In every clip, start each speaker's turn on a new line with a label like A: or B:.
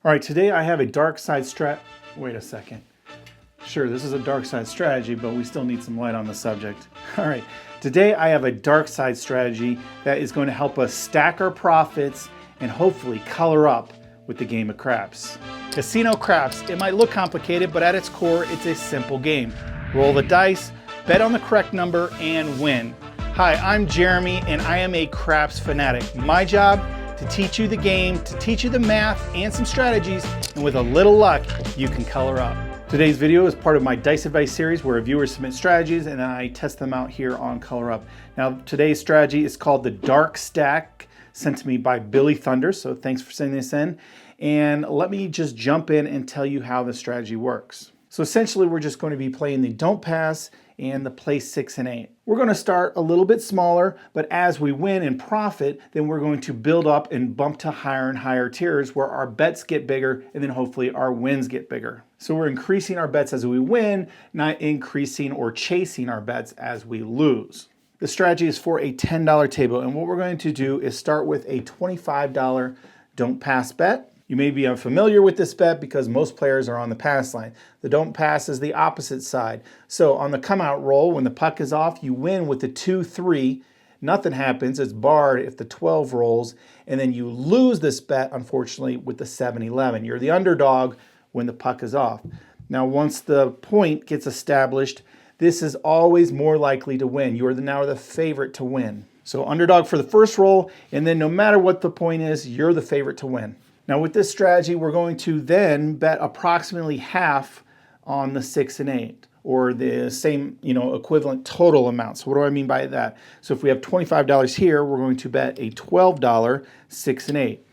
A: All right, today I have a dark side wait a second. Sure, this is a dark side strategy, but we still need some light on the subject. All right, today I have a dark side strategy that is going to help us stack our profits and hopefully color up with the game of craps. Casino craps, it might look complicated, but at its core, it's a simple game. Roll the dice, bet on the correct number, and win. Hi, I'm Jeremy, and I am a craps fanatic. My job, to teach you the game, to teach you the math and some strategies, and with a little luck, you can color up. Today's video is part of my Dice Advice series where viewers submit strategies and then I test them out here on Color Up. Now, today's strategy is called the Dark Stack, sent to me by Billy Thunder, so thanks for sending this in. And let me just jump in and tell you how the strategy works. So essentially, we're just going to be playing the Don't Pass and the Play 6 and 8. We're going to start a little bit smaller, but as we win and profit, then we're going to build up and bump to higher and higher tiers where our bets get bigger and then hopefully our wins get bigger. So we're increasing our bets as we win, not increasing or chasing our bets as we lose. The strategy is for a $10 table, and what we're going to do is start with a $25 Don't Pass bet. You may be unfamiliar with this bet because most players are on the pass line. The don't pass is the opposite side. So on the come out roll, when the puck is off, you win with the 2-3. Nothing happens, it's barred if the 12 rolls, and then you lose this bet, unfortunately, with the 7-11. You're the underdog when the puck is off. Now, once the point gets established, this is always more likely to win. You are now the favorite to win. So underdog for the first roll, and then no matter what the point is, you're the favorite to win. Now with this strategy, we're going to then bet approximately half on the 6 and 8, or the same, equivalent total amount. So what do I mean by that? So if we have $25 here, we're going to bet a $12 6 and 8.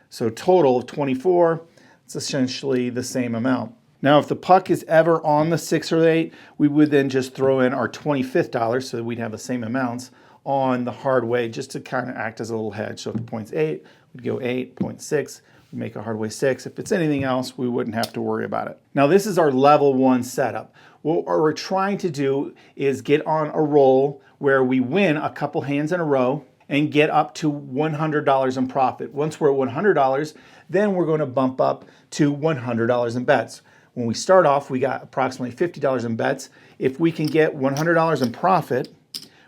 A: So total of 24, it's essentially the same amount. Now if the puck is ever on the 6 or 8, we would then just throw in our $25, so that we'd have the same amounts on the hard way, just to kind of act as a little hedge. So if the point's 8, we'd go 8.6. We make a hard way 6. If it's anything else, we wouldn't have to worry about it. Now this is our level 1 setup. What we're trying to do is get on a roll where we win a couple hands in a row and get up to $100 in profit. Once we're at $100, then we're going to bump up to $100 in bets. When we start off, we got approximately $50 in bets. If we can get $100 in profit,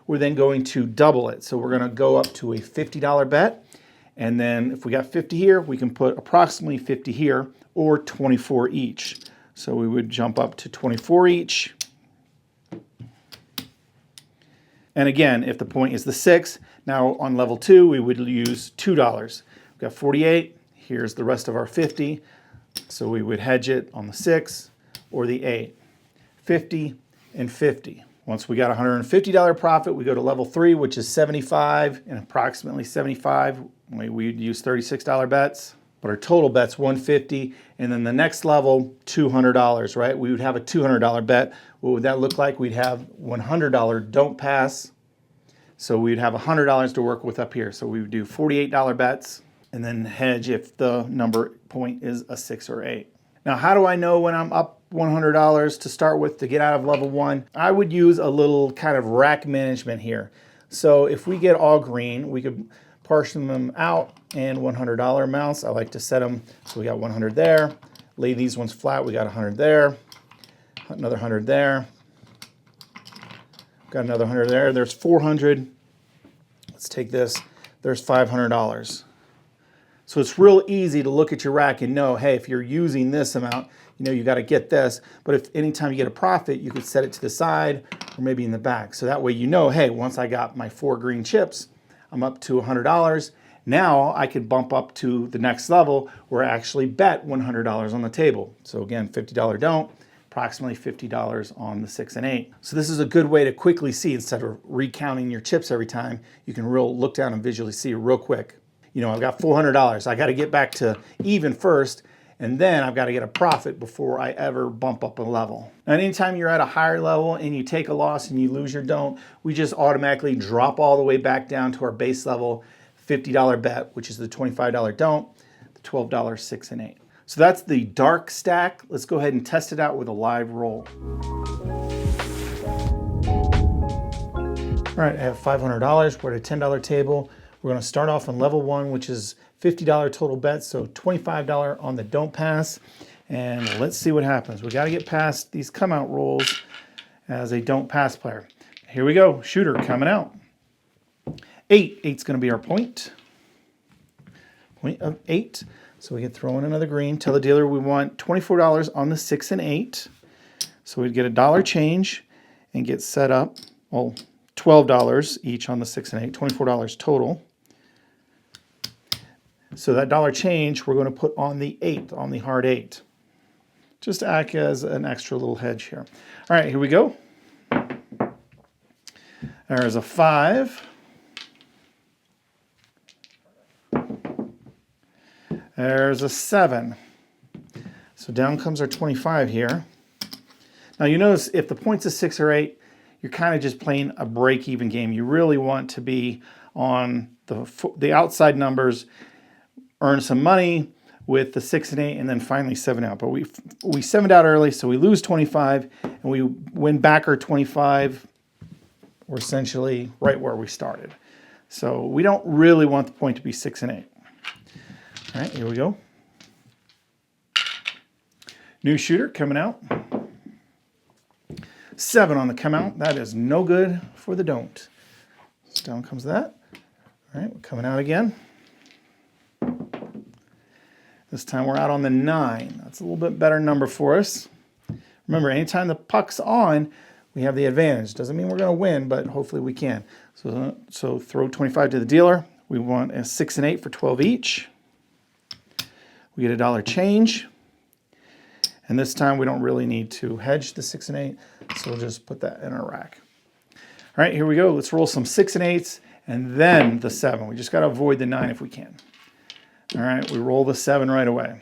A: we're then going to double it. So we're going to go up to a $50 bet. And then if we got 50 here, we can put approximately 50 here, or 24 each. So we would jump up to 24 each. And again, if the point is the 6, now on level 2, we would use $2. We've got 48. Here's the rest of our 50. So we would hedge it on the 6 or the 8. 50 and 50. Once we got $150 profit, we go to level 3, which is 75 and approximately 75. We'd use $36 bets, but our total bet's $150, and then the next level, $200, right? We would have a $200 bet. What would that look like? We'd have $100 don't pass, so we'd have $100 to work with up here. So we would do $48 bets, and then hedge if the number point is a 6 or 8. Now, how do I know when I'm up $100 to start with to get out of level 1? I would use a little kind of rack management here. So if we get all green, we could portion them out and $100 amounts. I like to set them so we got 100 there. Lay these ones flat. We got 100 there, another 100 there, got another 100 there. There's 400. Let's take this. There's $500. So it's real easy to look at your rack and know, hey, if you're using this amount, you got to get this. But if anytime you get a profit, you could set it to the side or maybe in the back. So that way hey, once I got my 4 green chips, I'm up to $100. Now I could bump up to the next level where I actually bet $100 on the table. So again, $50 don't, approximately $50 on the 6 and 8. So this is a good way to quickly see, instead of recounting your chips every time, you can look down and visually see real quick. I've got $400. I got to get back to even first, and then I've got to get a profit before I ever bump up a level. Now, anytime you're at a higher level and you take a loss and you lose your don't, we just automatically drop all the way back down to our base level $50 bet, which is the $25 don't, the $12 6 and 8. So that's the dark stack. Let's go ahead and test it out with a live roll. All right, I have $500. We're at a $10 table. We're going to start off on level 1, which is $50 total bet, so $25 on the don't pass. And let's see what happens. We got to get past these come out rolls as a don't pass player. Here we go. Shooter coming out. 8. 8's going to be our point. Point of 8. So we can throw in another green. Tell the dealer we want $24 on the 6 and 8. So we'd get a dollar change and get set up. Well, $12 each on the 6 and 8. $24 total. So that dollar change we're going to put on the 8, on the hard 8. Just to act as an extra little hedge here. All right, here we go. There's a 5. There's a 7. So down comes our 25 here. Now you notice if the point's a 6 or 8, you're kind of just playing a break-even game. You really want to be on the outside numbers, earn some money with the 6 and 8, and then finally 7 out. But we 7'd out early, so we lose 25, and we win back our 25. We're essentially right where we started. So we don't really want the point to be 6 and 8. All right, here we go. New shooter coming out. 7 on the come out. That is no good for the don't. So down comes that. All right, we're coming out again. This time we're out on the 9. That's a little bit better number for us. Remember, anytime the puck's on, we have the advantage. Doesn't mean we're going to win, but hopefully we can. So throw 25 to the dealer. We want a 6 and 8 for 12 each. We get a dollar change. And this time we don't really need to hedge the 6 and 8, so we'll just put that in our rack. All right, here we go. Let's roll some 6 and 8s and then the 7. We just got to avoid the 9 if we can. All right, we roll the 7 right away.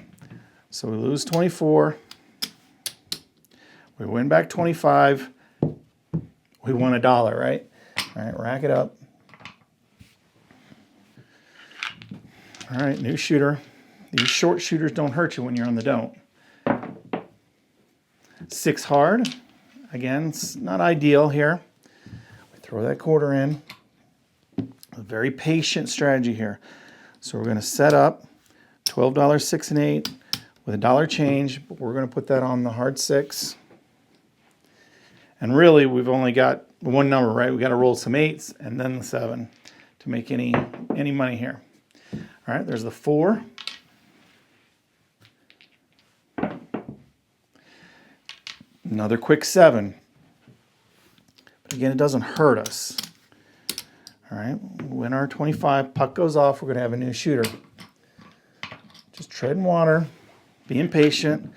A: So we lose 24. We win back 25. We won a dollar, right? All right, rack it up. All right, new shooter. These short shooters don't hurt you when you're on the don't. 6 hard. Again, it's not ideal here. We throw that quarter in. A very patient strategy here. So we're going to set up $12 6 and 8 with a dollar change, but we're going to put that on the hard 6. And really, we've only got one number, right? We got to roll some 8s and then the 7 to make any money here. All right, there's the 4. Another quick 7. But again, it doesn't hurt us. All right, win our 25. Puck goes off. We're going to have a new shooter. Just treading water, being patient.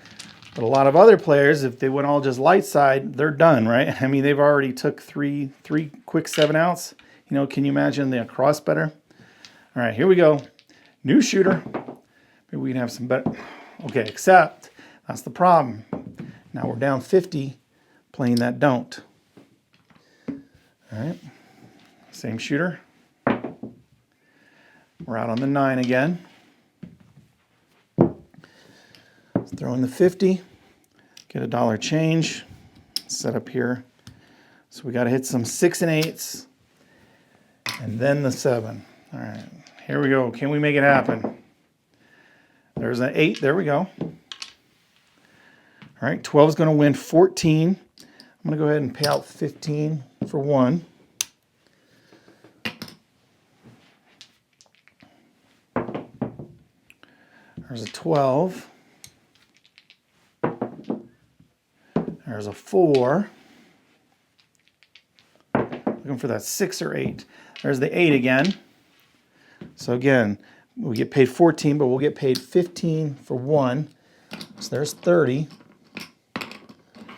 A: But a lot of other players, if they went all just light side, they're done, right? I mean, they've already took three quick 7 outs. You know, can you imagine the cross better? All right, here we go. New shooter. Maybe we can have some better. Okay, except that's the problem. Now we're down 50 playing that don't. All right, same shooter. We're out on the 9 again. Let's throw in the 50, get a dollar change, set up here. So we got to hit some 6 and 8s and then the 7. All right, here we go. Can we make it happen? There's an 8. There we go. All right, 12 is going to win 14. I'm going to go ahead and pay out 15 for 1. There's a 12. There's a 4. Looking for that 6 or 8. There's the 8 again. So again, we get paid 14, but we'll get paid 15 for 1. So there's 30.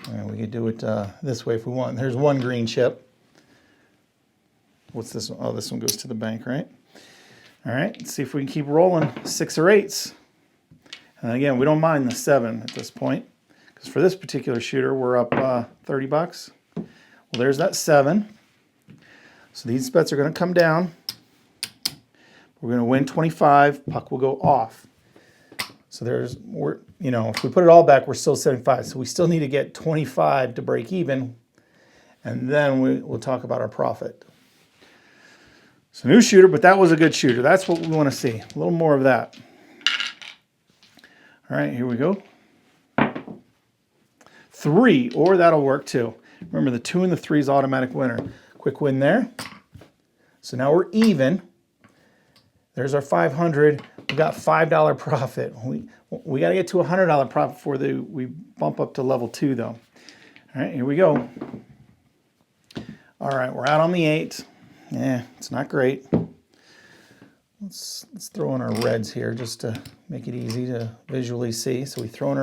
A: And we could do it this way if we want. There's 1 green chip. What's this one? Oh, this one goes to the bank, right? All right, let's see if we can keep rolling 6 or 8s. And again, we don't mind the 7 at this point, because for this particular shooter, we're up $30. Well, there's that 7. So these bets are going to come down. We're going to win 25. Puck will go off. So if we put it all back, we're still 75. So we still need to get 25 to break even, and then we'll talk about our profit. So new shooter, but that was a good shooter. That's what we want to see. A little more of that. All right, here we go. 3, or that'll work too. Remember, the 2 and the 3 is automatic winner. Quick win there. So now we're even. There's our 500. We got $5 profit. We got to get to a $100 profit before we bump up to level 2 though. All right, here we go. All right, we're out on the 8. Yeah, it's not great. Let's throw in our reds here just to make it easy to visually see. So we throw in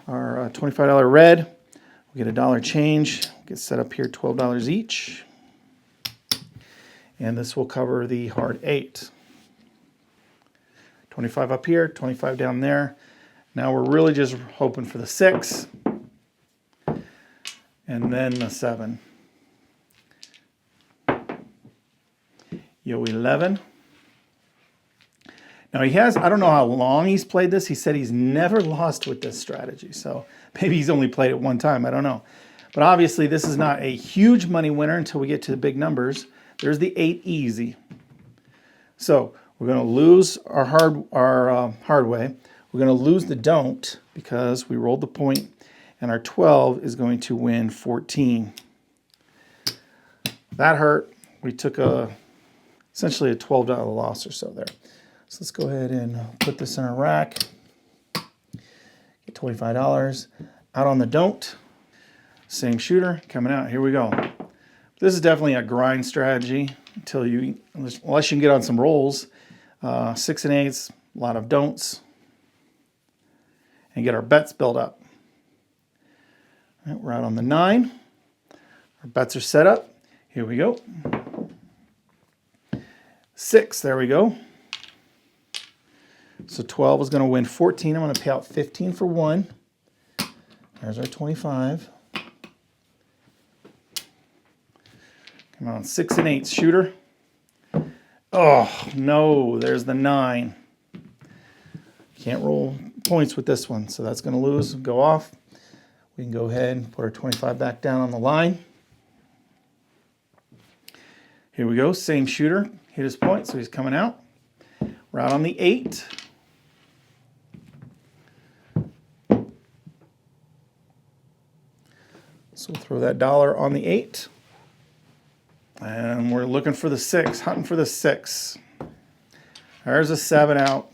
A: our $25 red. We get $1 change. Get set up here, $12 each. And this will cover the hard 8. 25 up here, 25 down there. Now we're really just hoping for the 6. And then the 7. Yo, 11. Now he has, I don't know how long he's played this. He said he's never lost with this strategy. So maybe he's only played it one time. I don't know. But obviously this is not a huge money winner until we get to the big numbers. There's the 8 easy. So we're going to lose our hard way. We're going to lose the don't because we rolled the point, and our 12 is going to win 14. That hurt. We took essentially a $12 loss or so there. So let's go ahead and put this in our rack. Get $25 out on the don't. Same shooter coming out. Here we go. This is definitely a grind strategy unless you can get on some rolls. 6 and 8s, a lot of don'ts, and get our bets built up. All right, we're out on the 9. Our bets are set up. Here we go. 6, there we go. So 12 is going to win 14. I'm going to pay out 15 for 1. There's our 25. Come on, 6 and 8 shooter. Oh, no, there's the 9. Can't roll points with this one, so that's going to lose, go off. We can go ahead and put our 25 back down on the line. Here we go, same shooter. Hit his point, so he's coming out. We're out on the 8. So we'll throw that $1 on the 8. And we're looking for the 6, hunting for the 6. There's a 7 out.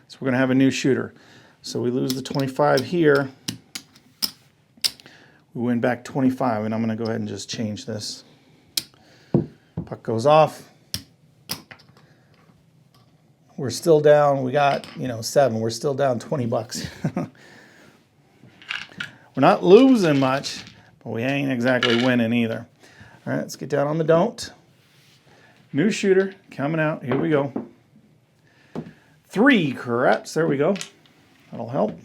A: So we're going to have a new shooter. So we lose the 25 here. We win back 25, and I'm going to go ahead and just change this. Puck goes off. We're still down. We got, 7. We're still down 20 bucks. We're not losing much, but we ain't exactly winning either. All right, let's get down on the don't. New shooter coming out. Here we go. 3 corrects. There we go. That'll help.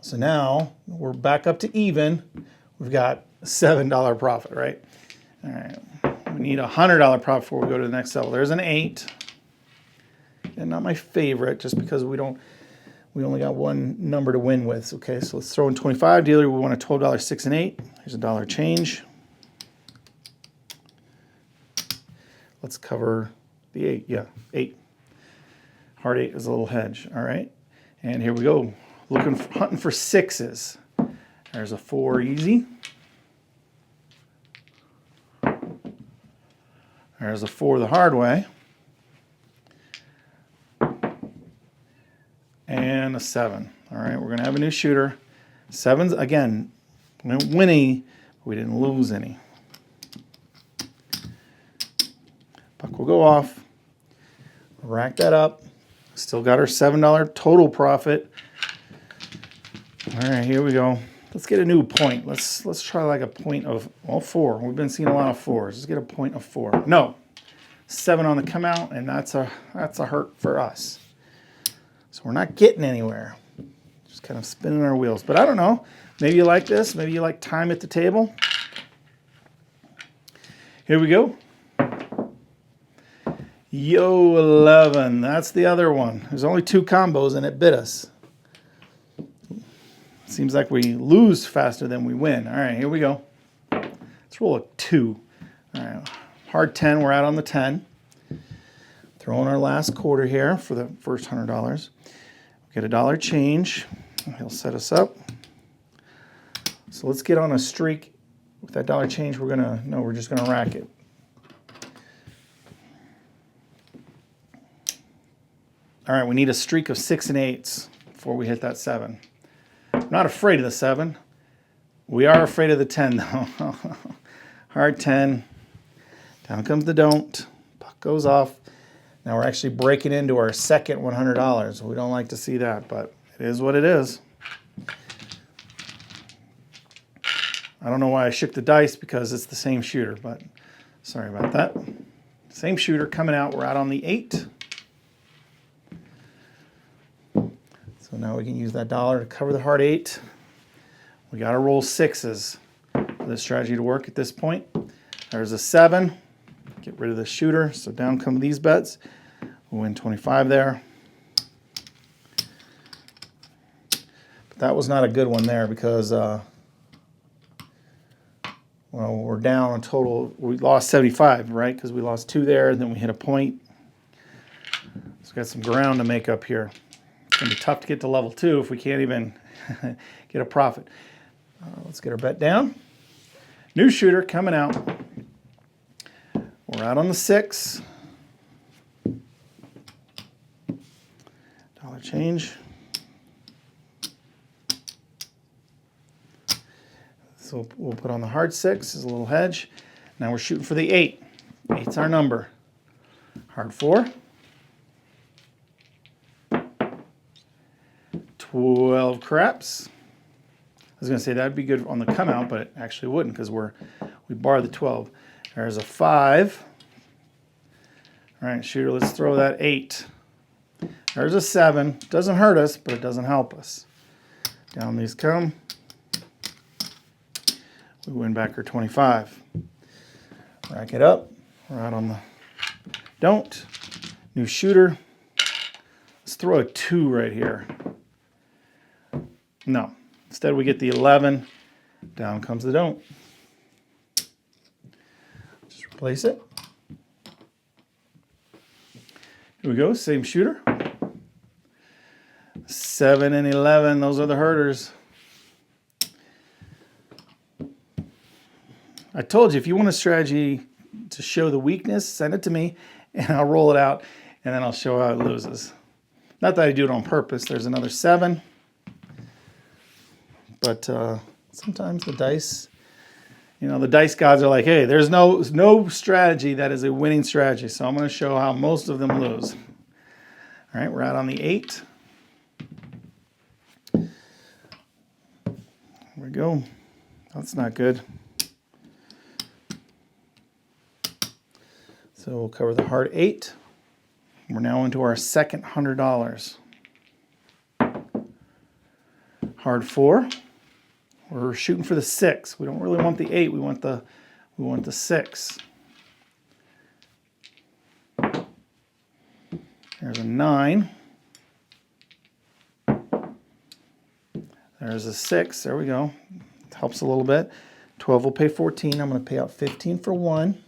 A: So now we're back up to even. We've got a $7 profit, right? All right. We need a $100 profit before we go to the next level. There's an 8. And not my favorite, just because we only got one number to win with. Okay, so let's throw in 25. Dealer, we want a $12, 6 and 8. Here's a $1 change. Let's cover the 8. Yeah, 8. Hard 8 is a little hedge. All right, and here we go. Hunting for 6s. There's a 4 easy. There's a 4 the hard way. And a 7. All right, we're going to have a new shooter. 7s, again, we didn't win any, but we didn't lose any. Puck will go off. Rack that up. Still got our $7 total profit. All right, here we go. Let's get a new point. Let's try like a point of, 4. We've been seeing a lot of 4s. Let's get a point of 4. No, 7 on the come out, and that's a hurt for us. So we're not getting anywhere. Just kind of spinning our wheels. But I don't know. Maybe you like this. Maybe you like time at the table. Here we go. Yo, 11. That's the other one. There's only 2 combos and it bit us. Seems like we lose faster than we win. All right, here we go. Let's roll a 2. All right, hard 10, we're out on the 10. Throw in our last quarter here for the first $100. Get a dollar change. He'll set us up. So let's get on a streak. With that dollar change, we're just gonna rack it. All right, we need a streak of 6 and 8s before we hit that 7. I'm not afraid of the 7. We are afraid of the 10 though. Hard 10. Down comes the don't. Puck goes off. Now we're actually breaking into our second $100. We don't like to see that, but it is what it is. I don't know why I shook the dice because it's the same shooter, but sorry about that. Same shooter coming out. We're out on the 8. So now we can use that dollar to cover the hard 8. We got to roll 6s for this strategy to work at this point. There's a 7. Get rid of the shooter. So down come these bets. We'll win 25 there. But that was not a good one there because, well, we're down a total. We lost 75, right? Because we lost 2 there, and then we hit a point. So we got some ground to make up here. It's going to be tough to get to level 2 if we can't even get a profit. Let's get our bet down. New shooter coming out. We're out on the 6. Dollar change. So we'll put on the hard 6 as a little hedge. Now we're shooting for the 8. 8's our number. Hard 4. 12 craps. I was going to say that'd be good on the come out, but it actually wouldn't because we bar the 12. There's a 5. All right, shooter, let's throw that 8. There's a 7. Doesn't hurt us, but it doesn't help us. Down these come. We win back our 25. Rack it up. We're out on the don't. New shooter. Let's throw a 2 right here. No. Instead, we get the 11. Down comes the don't. Just replace it. Here we go. Same shooter. 7 and 11. Those are the hurters. I told you, if you want a strategy to show the weakness, send it to me, and I'll roll it out, and then I'll show how it loses. Not that I do it on purpose. There's another 7. But sometimes the dice, the dice gods are like, hey, there's no strategy that is a winning strategy. So I'm going to show how most of them lose. All right, we're out on the 8. There we go. That's not good. So we'll cover the hard 8. We're now into our second $100. Hard 4. We're shooting for the 6. We don't really want the 8. We want the 6. There's a 9. There's a 6. There we go. Helps a little bit. 12 will pay 14. I'm going to pay out 15 for 1.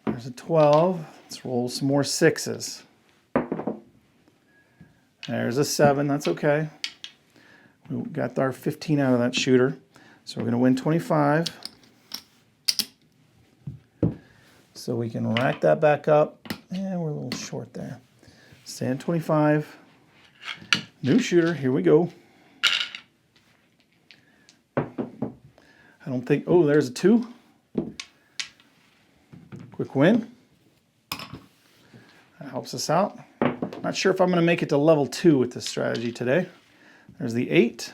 A: There's a 12. Let's roll some more 6s. There's a 7. That's okay. We got our 15 out of that shooter. So we're going to win 25. So we can rack that back up. And we're a little short there. Stay at 25. New shooter. Here we go. I don't think... Oh, there's a 2. Quick win. That helps us out. Not sure if I'm going to make it to level 2 with this strategy today. There's the 8.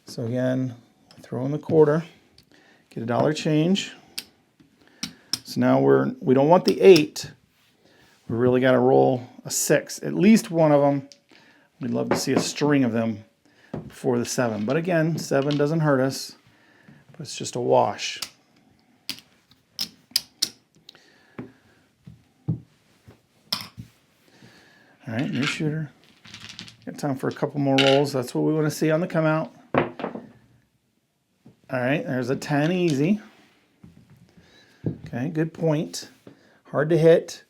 A: So again, throw in the quarter, get a dollar change. So now we don't want the 8. We really got to roll a 6. At least one of them. We'd love to see a string of them before the 7. But again, 7 doesn't hurt us, but it's just a wash. All right, new shooter. Got time for a couple more rolls. That's what we want to see on the come out. All right, there's a 10 easy. Okay, good point. Hard to hit.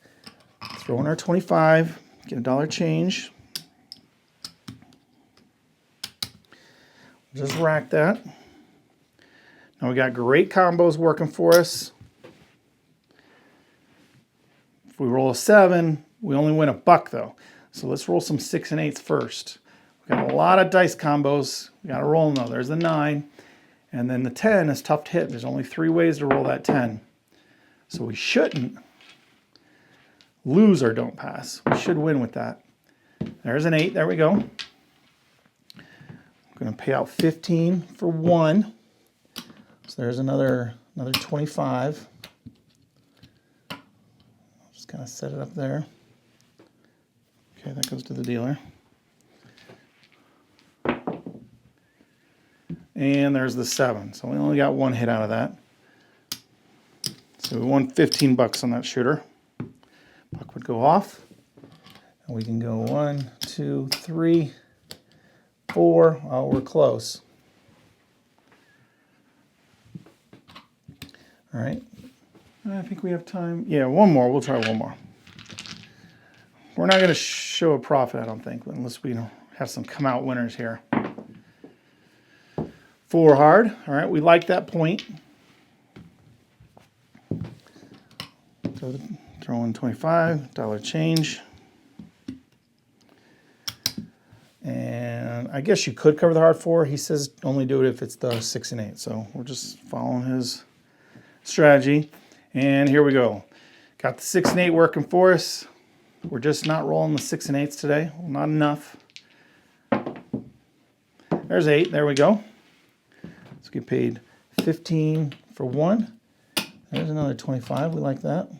A: Throw in our 25, get a dollar change. Just rack that. Now we got great combos working for us. If we roll a 7, we only win $1 though. So let's roll some 6 and 8s first. We got a lot of dice combos. We got to roll them though. There's the 9. And then the 10 is tough to hit. There's only 3 ways to roll that 10. So we shouldn't lose or don't pass. We should win with that. There's an 8. There we go. I'm going to pay out 15 for 1. So there's another 25. I'll just kind of set it up there. Okay, that goes to the dealer. And there's the 7. So we only got 1 hit out of that. So we won $15 on that shooter. Buck would go off. And we can go 1, 2, 3, 4. Oh, we're close. All right. I think we have time. Yeah, one more. We'll try one more. We're not going to show a profit, I don't think, unless we have some come out winners here. 4 hard. All right, we like that point. Throw in 25, dollar change. And I guess you could cover the hard 4. He says only do it if it's the 6 and 8. So we're just following his strategy. And here we go. Got the 6 and 8 working for us. We're just not rolling the 6 and 8s today. Well, not enough. There's 8. There we go. Let's get paid 15 for 1. There's another 25. We like that.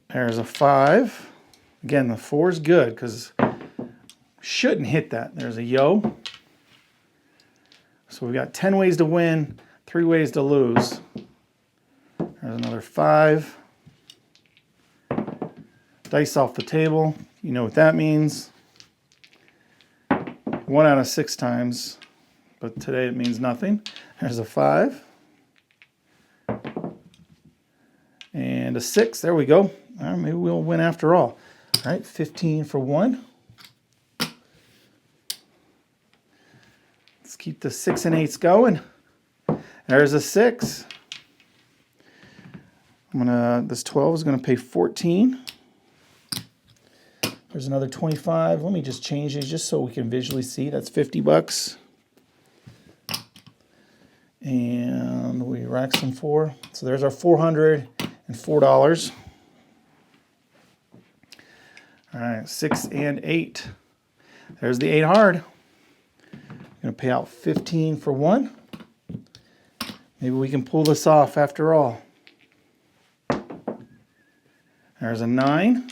A: There's a 5. Again, the 4 is good because shouldn't hit that. There's a yo. So we've got 10 ways to win, 3 ways to lose. There's another 5. Dice off the table. You know what that means. 1 out of 6 times, but today it means nothing. There's a 5. And a 6. There we go. All right, maybe we'll win after all. All right, 15 for 1. Let's keep the 6 and 8s going. There's a 6. This 12 is gonna pay 14. There's another 25. Let me just change these just so we can visually see. That's $50. And we rack some 4. So there's our $404. All right, 6 and 8. There's the 8 hard. I'm gonna pay out 15 for 1. Maybe we can pull this off after all. There's a 9.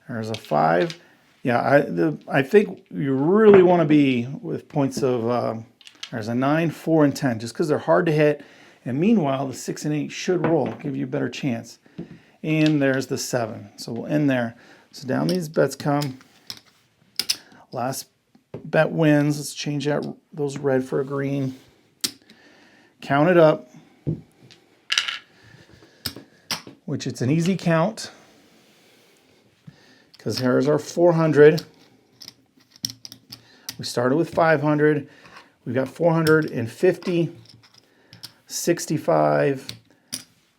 A: There's a 5. Yeah, I think you really want to be with points of, there's a 9, 4, and 10, just because they're hard to hit. And meanwhile, the 6 and 8 should roll, give you a better chance. And there's the 7. So we'll end there. So down these bets come. Last bet wins. Let's change out those red for a green. Count it up, which it's an easy count. Because here's our 400. We started with 500. We've got 450, 65,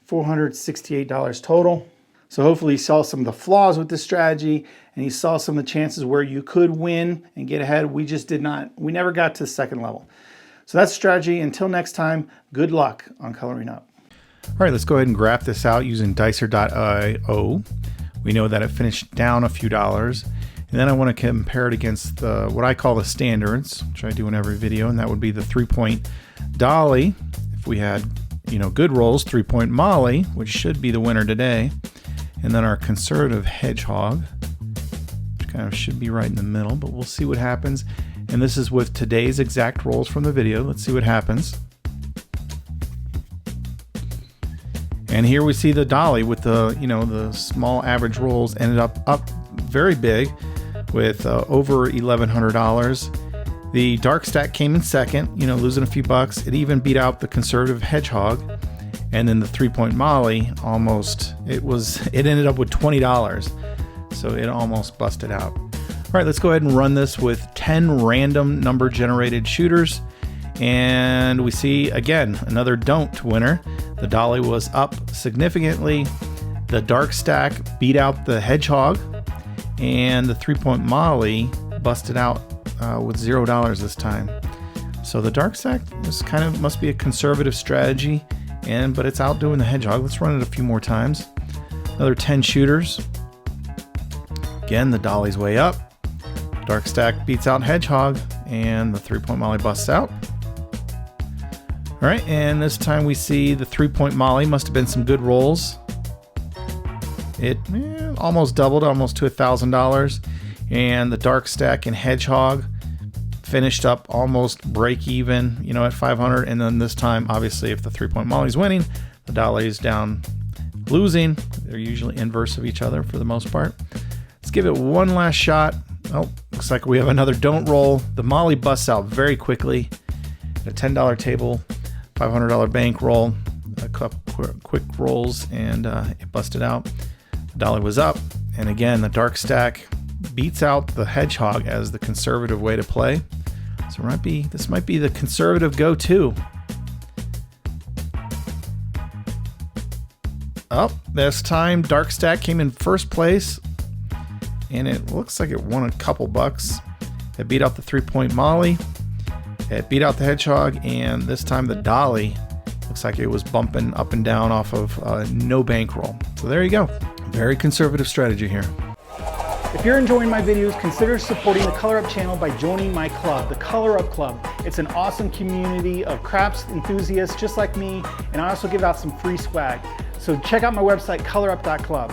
A: $468 total. So hopefully you saw some of the flaws with this strategy and you saw some of the chances where you could win and get ahead. We just did not. We never got to the second level. So that's strategy. Until next time, good luck on coloring up. All right, let's go ahead and graph this out using dicer.io. We know that it finished down a few dollars. And then I want to compare it against what I call the standards, which I do in every video, and that would be the 3-point dolly. If we had, good rolls, 3-point molly, which should be the winner today. And then our conservative hedgehog, which kind of should be right in the middle, but we'll see what happens. And this is with today's exact rolls from the video. Let's see what happens. And here we see the dolly with the, the small average rolls ended up very big with over $1,100. The dark stack came in second, losing a few bucks. It even beat out the conservative hedgehog. And then the 3-point Molly it ended up with $20. So it almost busted out. All right, let's go ahead and run this with 10 random number generated shooters. And we see, again, another don't winner. The dolly was up significantly. The dark stack beat out the hedgehog. And the 3-point Molly busted out with $0 this time. So the dark stack must be a conservative strategy, but it's outdoing the hedgehog. Let's run it a few more times. Another 10 shooters. Again, the dolly's way up. Dark stack beats out hedgehog, and the 3-point Molly busts out. All right, and this time we see the 3-point Molly must have been some good rolls. It almost doubled, almost to $1,000. And the dark stack and hedgehog finished up almost break even, at 500. And then this time, obviously, if the 3-point Molly's winning, the dolly's down losing. They're usually inverse of each other for the most part. Let's give it one last shot. Oh, looks like we have another don't roll. The Molly busts out very quickly. A $10 table, $500 bank roll, a couple quick rolls, and it busted out. The dolly was up, and again, the dark stack beats out the hedgehog as the conservative way to play. So this might be the conservative go-to. This time dark stack came in first place, and it looks like it won a couple bucks. It beat out the 3-point Molly. It beat out the hedgehog, and this time the dolly looks like it was bumping up and down off of no bankroll. So there you go. Very conservative strategy here.
B: If you're enjoying my videos, consider supporting the Color Up channel by joining my club, the Color Up Club. It's an awesome community of craps enthusiasts just like me, and I also give out some free swag. So check out my website, colorup.club.